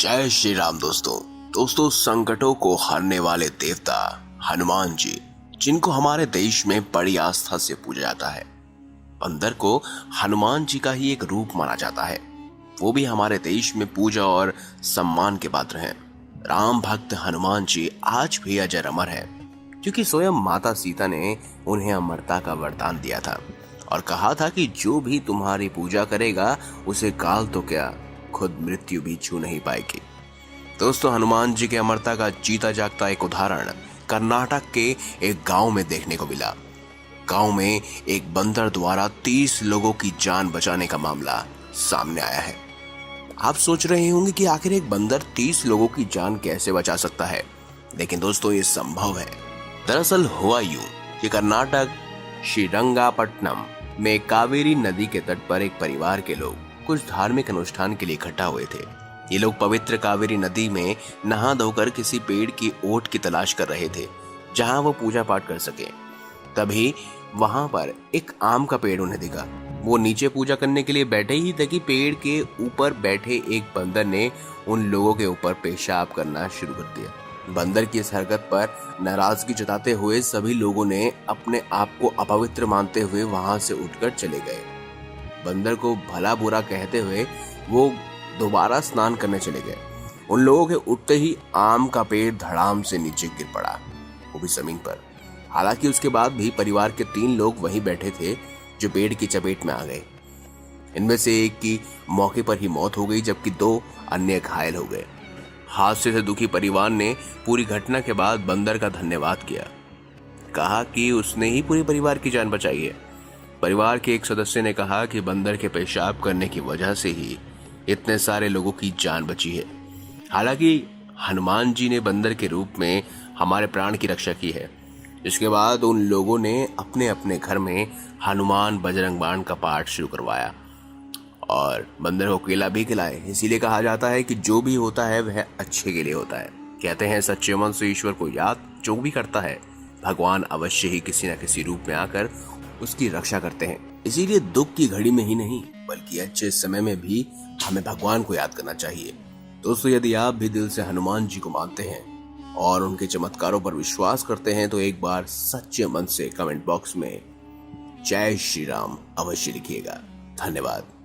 जय श्री राम दोस्तों संकटों को हारने वाले देवता हनुमान जी, जिनको हमारे देश में बड़ी आस्था से पूजा जाता है। बंदर को हनुमान जी का ही एक रूप माना जाता है। वो भी हमारे देश में पूजा और सम्मान के पात्र हैं। राम भक्त हनुमान जी आज भी अजर अमर है, क्योंकि स्वयं माता सीता ने उन्हें अमरता का वरदान दिया था और कहा था कि जो भी तुम्हारी पूजा करेगा उसे काल तो क्या, खुद मृत्यु भी छू नहीं पाएगी। दोस्तों, हनुमान जी के अमरता का जीता जागता एक उदाहरण कर्नाटक के एक गांव में देखने को मिला। गांव में एक बंदर द्वारा 30 लोगों की जान बचाने का मामला सामने आया है। आप सोच रहे होंगे कि आखिर एक बंदर 30 लोगों की जान कैसे बचा सकता है, लेकिन दोस्तों ये संभव है। दरअसल हुआ यूं कि कर्नाटक श्रीरंगापट्टनम में कावेरी नदी के तट पर एक परिवार के लोग कुछ धार्मिक अनुष्ठान के लिए इकट्ठा हुए थे। ये लोग पवित्र कावेरी नदी में नहा धोकर किसी पेड़ की ओट की तलाश कर रहे थे, जहां वो पूजा पाठ कर सके। तभी वहां पर एक आम का पेड़ उन्हें दिखा। वो नीचे पूजा करने के लिए बैठे ही थे कि पेड़ के ऊपर बैठे एक बंदर ने उन लोगों के ऊपर पेशाब करना शुरू कर दिया। बंदर की इस हरकत पर नाराजगी जताते हुए सभी लोगों ने अपने आप को अपवित्र मानते हुए वहां से उठकर चले गए। बंदर को भला बुरा कहते हुए वो दोबारा स्नान करने चले गए। उन लोगों के उठते ही आम का पेड़ धड़ाम से नीचे गिर पड़ा, वो भी जमीन पर। हालांकि उसके बाद भी परिवार के 3 लोग वहीं बैठे थे जो पेड़ की चपेट में आ गए। इनमें से एक की मौके पर ही मौत हो गई, जबकि 2 अन्य घायल हो गए। हादसे से दुखी परिवार ने पूरी घटना के बाद बंदर का धन्यवाद किया। कहा कि उसने ही पूरे परिवार की जान बचाई है। परिवार के एक सदस्य ने कहा कि बंदर के पेशाब करने की वजह से ही इतने सारे लोगों की जान बची है। हालांकि हनुमान जी ने बंदर के रूप में हमारे प्राण की रक्षा की है। इसके बाद उन लोगों ने अपने अपने घर में हनुमान बजरंग बाण का पाठ शुरू करवाया और बंदर को केला भी खिलाए। इसीलिए कहा जाता है कि जो भी होता है वह अच्छे के लिए होता है। कहते हैं सच्चे मन से ईश्वर को याद जो भी करता है, भगवान अवश्य ही किसी न किसी रूप में आकर उसकी रक्षा करते हैं। इसीलिए दुख की घड़ी में ही नहीं बल्कि अच्छे समय में भी हमें भगवान को याद करना चाहिए। दोस्तों, यदि आप भी दिल से हनुमान जी को मानते हैं और उनके चमत्कारों पर विश्वास करते हैं तो एक बार सच्चे मन से कमेंट बॉक्स में जय श्री राम अवश्य लिखिएगा। धन्यवाद।